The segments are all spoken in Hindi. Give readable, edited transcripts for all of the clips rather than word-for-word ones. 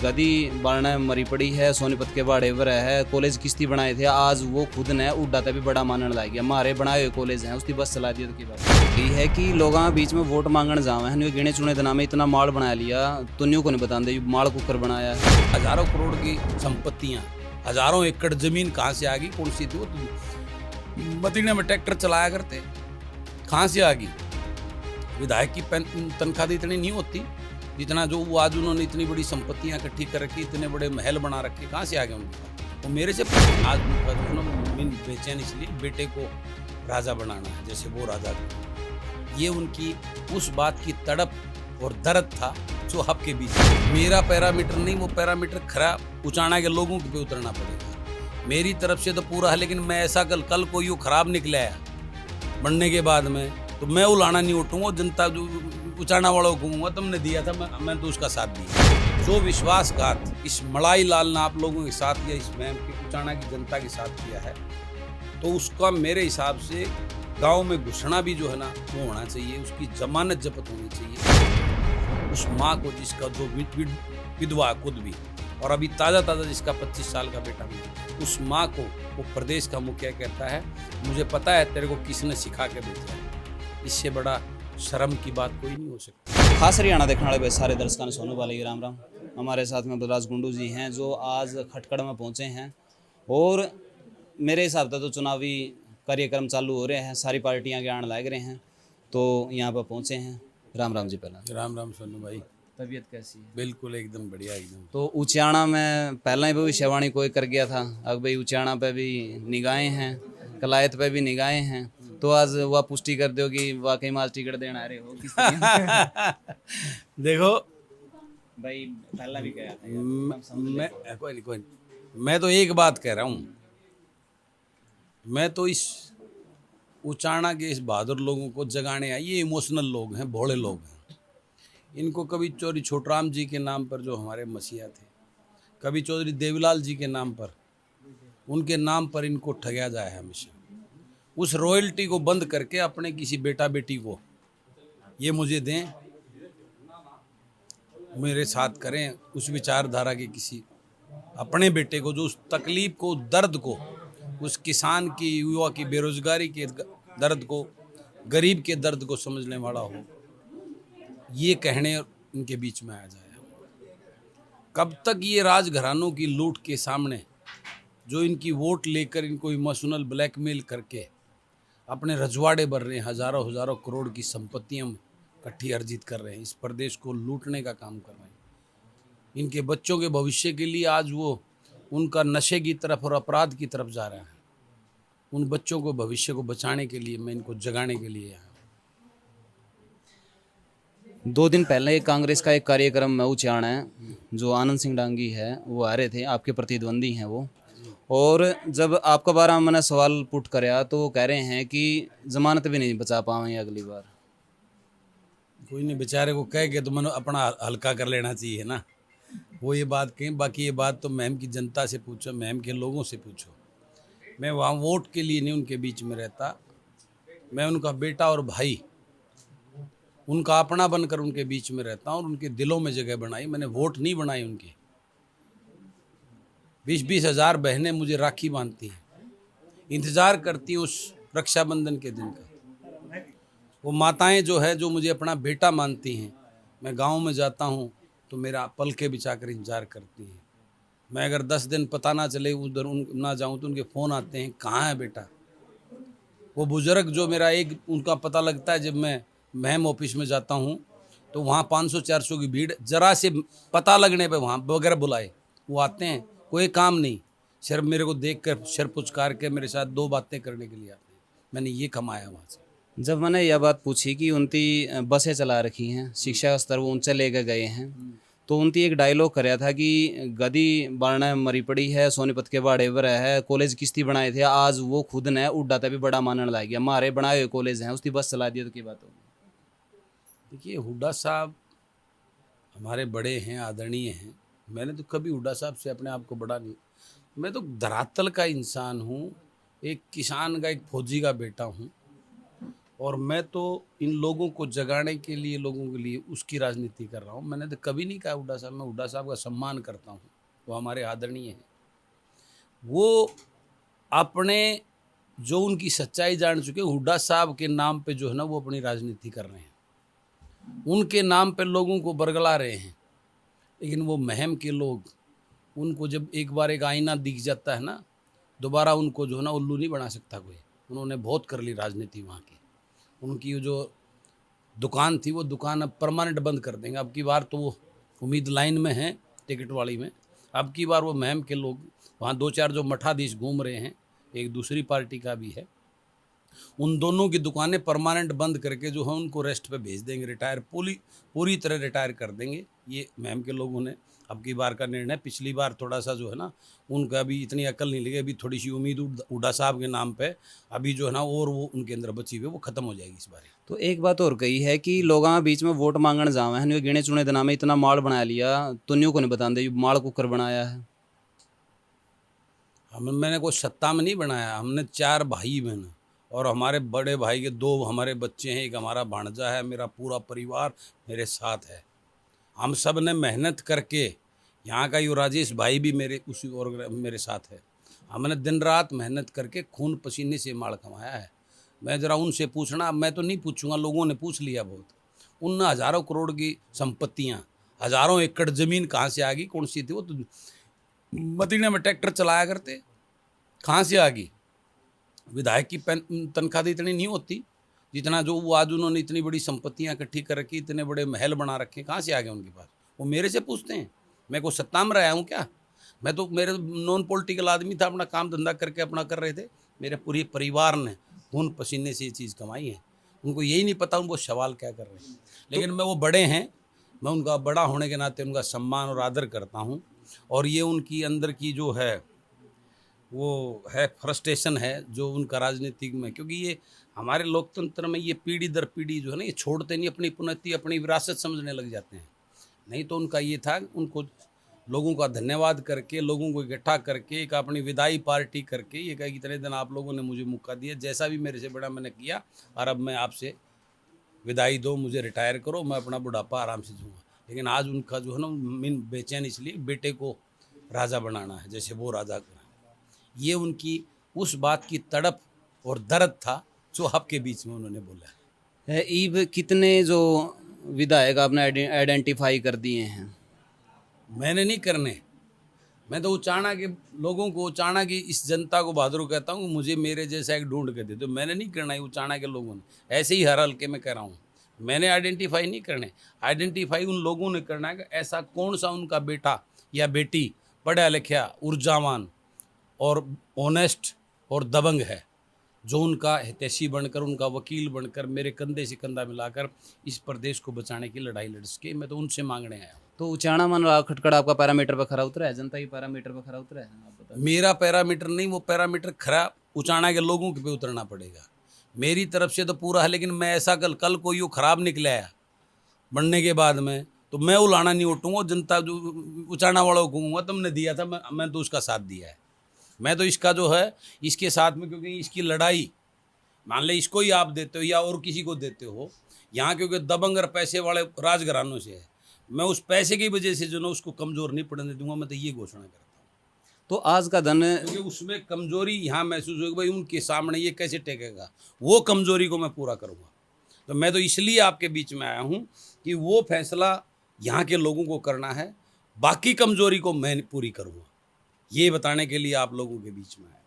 गदी बारना मरी पड़ी है, सोनीपत के बाड़े पर है, कॉलेज किस्ती बनाए थे, आज वो खुद ने उड़ाता भी बड़ा मानने लग गया। हमारे बनाए हुए कॉलेज हैं, उसकी बस चला दी तो की बात ये है कि लोग बीच में वोट मांगने जावे हैं, गिने चुने दिना में इतना माल बना लिया, तो न्यू को नहीं बताते माल कुकर बनाया। हजारों करोड़ की संपत्तियां, हजारों एकड़ जमीन कहाँ से आ गई? कौन सी थी वो? मदीने में ट्रैक्टर चलाया करते, कहाँ से आ गई? विधायक की तनख्वाह इतनी नहीं होती जितना जो वो आज उन्होंने इतनी बड़ी संपत्तियां इकट्ठी कर रखी, इतने बड़े महल बना रखे, कहाँ से आ गए उनके पास? वो मेरे से आज बेचैन इसलिए बेटे को राजा बनाना है जैसे वो राजा थे। ये उनकी उस बात की तड़प और दर्द था जो आपके बीच। मेरा पैरामीटर नहीं, वो पैरामीटर खराब उचाना के लोगों पे उतरना पड़ेगा। मेरी तरफ से तो पूरा है, लेकिन मैं ऐसा कल को यूँ खराब निकला है बनने के बाद में, तो मैं उलाना नहीं उठूंगा, जनता जो उचाना वालों को कहूँगा तुमने दिया था, मैं तो उसका साथ दिया। जो विश्वासघात इस मड़ाई लाल ने आप लोगों के साथ या इस मैम की उचाना की जनता के साथ किया है, तो उसका मेरे हिसाब से गांव में घुसना भी जो है ना वो होना चाहिए, उसकी जमानत जब्त होनी चाहिए। उस माँ को जिसका जो विधवा खुद भी, और अभी ताज़ा जिसका 25 साल का बेटा भी, उस माँ को वो प्रदेश का मुखिया कहता है मुझे पता है तेरे को किसने सिखा के भेजा है। इससे बड़ा शर्म की बात कोई नहीं हो सकती। खास हरियाणा देखने वाले सारे दर्शकों ने सोनू वाले राम राम। हमारे साथ में बलराज गुंडू जी हैं जो आज खटकड़ में पहुंचे हैं, और मेरे हिसाब से तो चुनावी कार्यक्रम चालू हो रहे हैं, सारी पार्टियां आगे आने लग रहे हैं, तो यहाँ पर पहुंचे हैं। राम राम जी। पहला राम राम सोनू भाई, तबीयत कैसी है? बिल्कुल एकदम बढ़िया एकदम। तो उचाना में पहला ही भविष्यवाणी कोई कर गया था, अब भाई उचाना पे भी निगाहें हैं, कलायत पे भी निगाहें हैं, तो आज वह पुष्टि कर दो कि वाकई में आज टिकट देना आ रहे हो किस देखो भाई पहला भी गया था मैं कोई नहीं, मैं तो एक बात कह रहा हूँ, मैं तो इस उचाना के इस बहादुर लोगों को जगाने आई। ये इमोशनल लोग हैं, भोले लोग हैं। इनको कभी चौधरी छोटराम जी के नाम पर जो हमारे मसीहा थे, कभी चौधरी देवीलाल जी के नाम पर, उनके नाम पर इनको ठगया जाए हमेशा। उस रॉयल्टी को बंद करके अपने किसी बेटा बेटी को ये मुझे दें, मेरे साथ करें, उस विचारधारा के किसी अपने बेटे को जो उस तकलीफ को, दर्द को, उस किसान की, युवा की बेरोजगारी के दर्द को, गरीब के दर्द को समझने वाला हो, ये कहने इनके बीच में आ जाए। कब तक ये राजघरानों की लूट के सामने जो इनकी वोट लेकर इनको इमोशनल ब्लैकमेल करके अपने रजवाड़े भर रहे हैं, हजारों हजारों करोड़ की संपत्तियां इकट्ठी अर्जित कर रहे हैं, इस प्रदेश को लूटने का काम कर रहे हैं। इनके बच्चों के भविष्य के लिए आज वो उनका नशे की तरफ और अपराध की तरफ जा रहा है। उन बच्चों को भविष्य को बचाने के लिए मैं इनको जगाने के लिए आया। 2 दिन पहले कांग्रेस का एक कार्यक्रम में उचाना है, जो आनंद सिंह डांगी है वो आ रहे थे, आपके प्रतिद्वंदी हैं वो, और जब आपका बारे में मैंने सवाल पुट कराया तो वो कह रहे हैं कि जमानत भी नहीं बचा पाएंगे अगली बार। कोई नहीं, बेचारे को कह के तो मैंने अपना हल्का कर लेना चाहिए ना, वो ये बात कहें। बाकी ये बात तो महम की जनता से पूछो, महम के लोगों से पूछो। मैं वहाँ वोट के लिए नहीं उनके बीच में रहता, मैं उनका बेटा और भाई, उनका अपना बनकर उनके बीच में रहता हूँ और उनके दिलों में जगह बनाई। मैंने वोट नहीं बनाई उनकी। 20-20 हज़ार बहनें मुझे राखी बांधती हैं, इंतज़ार करती हैं उस रक्षाबंधन के दिन का। वो माताएं जो है, जो मुझे अपना बेटा मानती हैं, मैं गांव में जाता हूं तो मेरा पलके बिछा कर इंतजार करती हैं। मैं अगर 10 दिन पता ना चले उधर ना जाऊं तो उनके फ़ोन आते हैं, कहाँ है बेटा? वो बुजुर्ग जो मेरा एक उनका पता लगता है, जब मैं महम ऑफिस में जाता हूं तो वहाँ 500-400 की भीड़, जरा से पता लगने पे वहाँ बगैर बुलाए वो आते हैं। कोई काम नहीं, सिर्फ मेरे को देख कर सिर पुचकार के मेरे साथ 2 बातें करने के लिए आते हैं। मैंने ये कमाया वहाँ से। जब मैंने यह बात पूछी कि उनकी बसें चला रखी हैं, शिक्षा का स्तर वो ऊंचे लेके गए हैं, तो उनकी एक डायलॉग कराया था कि गदी बारना मरी पड़ी है, सोनीपत के बाड़े पर है, कॉलेज किस्ती बनाए थे, आज वो खुद ने उड़ाता भी बड़ा मानने लग गया। हमारे बनाए हुए कॉलेज हैं, उसकी बस चला दिया तो की बात होगी। देखिए, हुड्डा साहब हमारे बड़े हैं, आदरणीय हैं। मैंने तो कभी हुड्डा साहब से अपने आप को बड़ा नहीं, मैं तो धरातल का इंसान हूँ, एक किसान का, एक फौजी का बेटा हूँ, और मैं तो इन लोगों को जगाने के लिए, लोगों के लिए उसकी राजनीति कर रहा हूँ। मैंने तो कभी नहीं कहा हुड्डा साहब, मैं हुड्डा साहब का सम्मान करता हूँ, वो हमारे आदरणीय हैं। वो अपने जो उनकी सच्चाई जान चुके, हुड्डा साहब के नाम पे जो है ना वो अपनी राजनीति कर रहे हैं, उनके नाम पे लोगों को बरगला रहे हैं। लेकिन वो महम के लोग, उनको जब एक बार एक आईना दिख जाता है ना, दोबारा उनको जो है ना उल्लू नहीं बना सकता कोई। उन्होंने बहुत कर ली राजनीति वहाँ की। उनकी जो दुकान थी वो दुकान अब परमानेंट बंद कर देंगे। अब की बार तो वो उम्मीद लाइन में है टिकट वाली में। अब की बार वो महम के लोग वहाँ 2-4 जो मठाधीश घूम रहे हैं, एक दूसरी पार्टी का भी है, उन दोनों की दुकानें परमानेंट बंद करके जो है उनको रेस्ट पे भेज देंगे, रिटायर पूरी तरह रिटायर कर देंगे। ये महम के लोगों ने अब की बार का निर्णय। पिछली बार थोड़ा सा जो है ना उनका अभी इतनी अकल नहीं लगी, अभी थोड़ी सी उम्मीद हुड्डा साहब के नाम पे अभी जो है ना और वो उनके अंदर बची हुई वो खत्म हो जाएगी इस बार। तो एक बात और कही है कि लोग बीच में वोट मांगने जावे हैं, गिने चुने दिना में इतना माल बना लिया, तो न्यू को नहीं बता दे माल कुकर बनाया है। मैंने कोई सत्ता में नहीं बनाया। हमने 4 भाई बहन और हमारे बड़े भाई के 2 हमारे बच्चे हैं, एक हमारा भांजा है। मेरा पूरा परिवार मेरे साथ है। हम सब ने मेहनत करके, यहाँ का यो राजेश भाई भी मेरे साथ है। हमने दिन रात मेहनत करके खून पसीने से माल कमाया है। मैं ज़रा उनसे पूछना, मैं तो नहीं पूछूंगा, लोगों ने पूछ लिया बहुत। उन हज़ारों करोड़ की संपत्तियाँ, हज़ारों एकड़ ज़मीन कहाँ से आ गई, कौन सी थी वो तो मदीना में ट्रैक्टर चलाया करते, कहाँ से आ गई। विधायक की तनख्वाह इतनी नहीं होती जितना जो वो आज उन्होंने इतनी बड़ी संपत्तियां इकट्ठी कर रखी, इतने बड़े महल बना रखे, कहाँ से आ गए उनके पास। वो मेरे से पूछते हैं, मैं कोई सत्ता में रहा हूँ क्या? मैं तो मेरे नॉन पॉलिटिकल आदमी था, अपना काम धंधा करके अपना कर रहे थे। मेरे पूरे परिवार ने खून पसीने से ये चीज़ कमाई है। उनको यही नहीं पता वो सवाल क्या कर रहे हैं। लेकिन मैं वो बड़े हैं, मैं उनका बड़ा होने के नाते उनका सम्मान और आदर करता हूँ। और ये उनकी अंदर की जो है वो है फ्रस्ट्रेशन है जो उनका राजनीतिक में, क्योंकि ये हमारे लोकतंत्र में ये पीढ़ी दर पीढ़ी जो है ना ये छोड़ते नहीं, अपनी पुनति अपनी विरासत समझने लग जाते हैं। नहीं तो उनका ये था, उनको लोगों का धन्यवाद करके, लोगों को इकट्ठा करके एक अपनी विदाई पार्टी करके ये कहा कि इतने दिन आप लोगों ने मुझे मौका दिया, जैसा भी मेरे से बड़ा मैंने किया, और अब मैं आपसे विदाई दो, मुझे रिटायर करो, मैं अपना बुढ़ापा आराम से जीऊँगा। लेकिन आज उनका जो है ना मीन बेचैन इसलिए बेटे को राजा बनाना है, जैसे वो राजा करा। ये उनकी उस बात की तड़प और दर्द था जो आपके बीच में उन्होंने बोला है। ईब कितने जो विधायक आपने आइडेंटिफाई कर दिए हैं? मैंने नहीं करने, मैं तो उचाना के लोगों को, उचाना की इस जनता को बहादुर कहता हूँ, मुझे मेरे जैसा एक ढूंढ के दे दो। मैंने नहीं करना है, उचाना के लोगों ने। ऐसे ही हर हल्के में कह रहा हूँ, मैंने आइडेंटिफाई नहीं करने। आइडेंटिफाई उन लोगों ने करना है कि ऐसा कौन सा उनका बेटा या बेटी पढ़ा लिखा, ऊर्जावान और ऑनेस्ट और दबंग है, जो उनका हितैषी बनकर, उनका वकील बनकर, मेरे कंधे से कंधा मिलाकर इस प्रदेश को बचाने की लड़ाई लड़ सके। मैं तो उनसे मांगने आया हूँ। तो उचाना मन खटखड़ आपका पैरामीटर पर खरा उतरा है, जनता की पैरामीटर पर खरा उतरा है? आप बताओ। मेरा पैरामीटर नहीं, वो पैरामीटर खरा उचाना के लोगों के पे उतरना पड़ेगा। मेरी तरफ से तो पूरा है, लेकिन मैं ऐसा कल कोई वो खराब निकले आया बनने के बाद में, तो मैं उलाना नहीं उठूँगा। जनता जो उचाना वालों को कहूँगा तुमने दिया था, मैं तो उसका साथ दिया है। मैं तो इसका जो है इसके साथ में, क्योंकि इसकी लड़ाई मान ले इसको ही आप देते हो या और किसी को देते हो यहाँ, क्योंकि दबंग और पैसे वाले राजघरानों से है, मैं उस पैसे की वजह से जो ना उसको कमज़ोर नहीं पड़ने दूंगा। मैं तो ये घोषणा करता हूँ। तो आज का धन, क्योंकि उसमें कमजोरी यहाँ महसूस होगी, भाई उनके सामने ये कैसे टेकेगा, वो कमजोरी को मैं पूरा करूँगा। तो मैं तो इसलिए आपके बीच में आया हूँ कि वो फैसला यहाँ के लोगों को करना है, बाकी कमजोरी को मैं पूरी करूँगा, ये बताने के लिए आप लोगों के बीच में आया।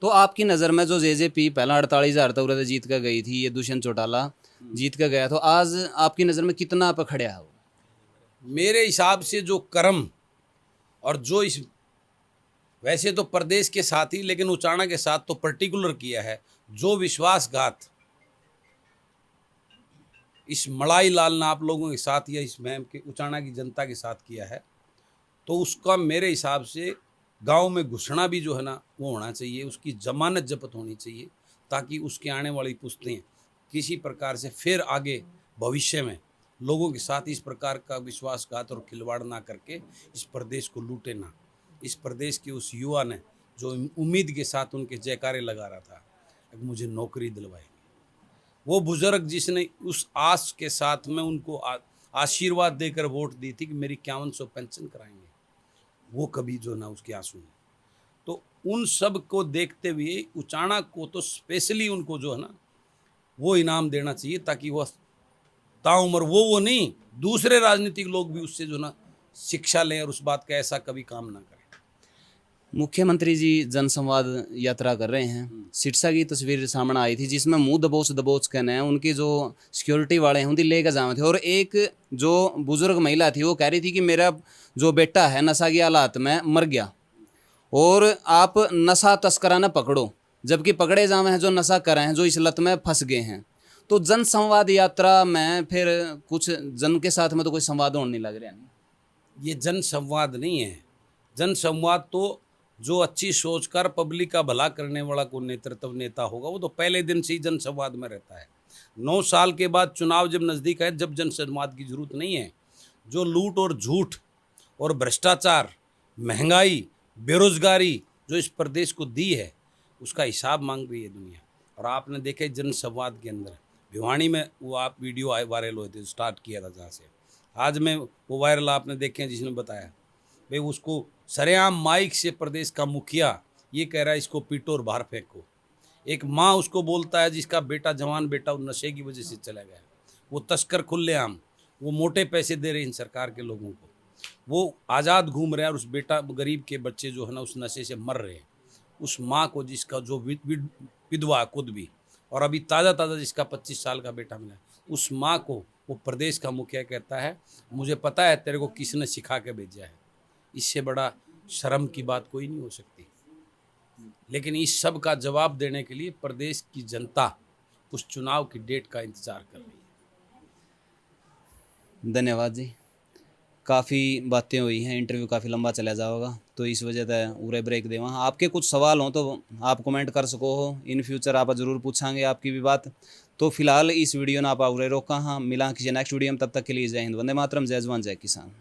तो आपकी नज़र में जो जेजेपी पहला 48,000 तक जीत कर गई थी, ये दुष्यंत चौटाला जीत कर गया, तो आज आपकी नज़र में कितना पे खड़ा है वो? मेरे हिसाब से जो कर्म और जो इस, वैसे तो प्रदेश के साथ ही, लेकिन उचाना के साथ तो पर्टिकुलर किया है, जो विश्वासघात इस मड़ाई लाल ने आप लोगों के साथ या इस महम के उचाना की जनता के साथ किया है, तो उसका मेरे हिसाब से गांव में घुसना भी जो है ना वो होना चाहिए, उसकी जमानत जब्त होनी चाहिए, ताकि उसके आने वाली पुश्तें किसी प्रकार से फिर आगे भविष्य में लोगों के साथ इस प्रकार का विश्वासघात और खिलवाड़ ना करके इस प्रदेश को लूटे ना। इस प्रदेश के उस युवा ने जो उम्मीद के साथ उनके जयकारे लगा रहा था, मुझे नौकरी दिलवाएंगे, वो बुजुर्ग जिसने उस आस के साथ में उनको आशीर्वाद देकर वोट दी थी कि मेरी 5100 पेंशन कराएंगे, वो कभी जो ना उसके आंसू नहीं। तो उन सब को देखते हुए उचाना को तो स्पेशली उनको जो है ना वो इनाम देना चाहिए, ताकि वह ताउम्र वो नहीं, दूसरे राजनीतिक लोग भी उससे जो ना शिक्षा लें और उस बात का ऐसा कभी काम ना करें। मुख्यमंत्री जी जनसंवाद यात्रा कर रहे हैं, सिरसा की तस्वीर सामने आई थी जिसमें मुंह दबोच दबोच कहने हैं उनकी जो सिक्योरिटी वाले हैं उनकी लेकर जाए थे, और एक जो बुजुर्ग महिला थी वो कह रही थी कि मेरा जो बेटा है नशा की हालात में मर गया और आप नशा तस्करा न पकड़ो, जबकि पकड़े जावे हैं जो नशा कर रहे हैं, जो इस लत में फंस गए हैं। तो जनसंवाद यात्रा में फिर कुछ जन के साथ में तो कोई संवाद होने नहीं लग रहा है। ये जन संवाद नहीं है। जन संवाद तो जो अच्छी सोच कर पब्लिक का भला करने वाला को नेतृत्व नेता होगा वो तो पहले दिन से ही जन संवाद में रहता है। 9 साल के बाद चुनाव जब नज़दीक है, जब जन संवाद की जरूरत नहीं है। जो लूट और झूठ और भ्रष्टाचार, महंगाई, बेरोजगारी जो इस प्रदेश को दी है उसका हिसाब मांग रही है दुनिया। और आपने देखे जन संवाद के अंदर भिवानी में वो आप वीडियो वायरल हुए थे, स्टार्ट किया था जहाँ से, आज में वो वायरल आपने देखे हैं जिसने बताया भाई उसको सरेआम माइक से प्रदेश का मुखिया ये कह रहा है इसको पीटो और बाहर फेंको। एक माँ उसको बोलता है जिसका बेटा, जवान बेटा, वो नशे की वजह से चला गया, वो तस्कर खुलेआम, वो मोटे पैसे दे रहे हैं इन सरकार के लोगों को, वो आज़ाद घूम रहे हैं और उस बेटा गरीब के बच्चे जो है ना उस नशे से मर रहे हैं। उस माँ को जिसका जो विधवा खुद भी और अभी ताज़ा जिसका 25 साल का बेटा मिला, उस माँ को वो प्रदेश का मुखिया कहता है मुझे पता है तेरे को किसने सिखा के भेजा है। इससे बड़ा शर्म की बात कोई नहीं हो सकती। लेकिन इस सब का जवाब देने के लिए प्रदेश की जनता उस चुनाव की डेट का इंतजार कर रही है। धन्यवाद जी, काफ़ी बातें हुई हैं, इंटरव्यू काफ़ी लंबा चला जाएगा तो इस वजह से पूरे ब्रेक देवा। आपके कुछ सवाल हो तो आप कमेंट कर सको हो, इन फ्यूचर आप ज़रूर पूछांगे आपकी भी बात। तो फिलहाल इस वीडियो ने आप रोका हाँ, मिला किसी नेक्स्ट वीडियो में, तब तक के लिए जय हिंद, वंदे मातरम, जय जवान जय किसान।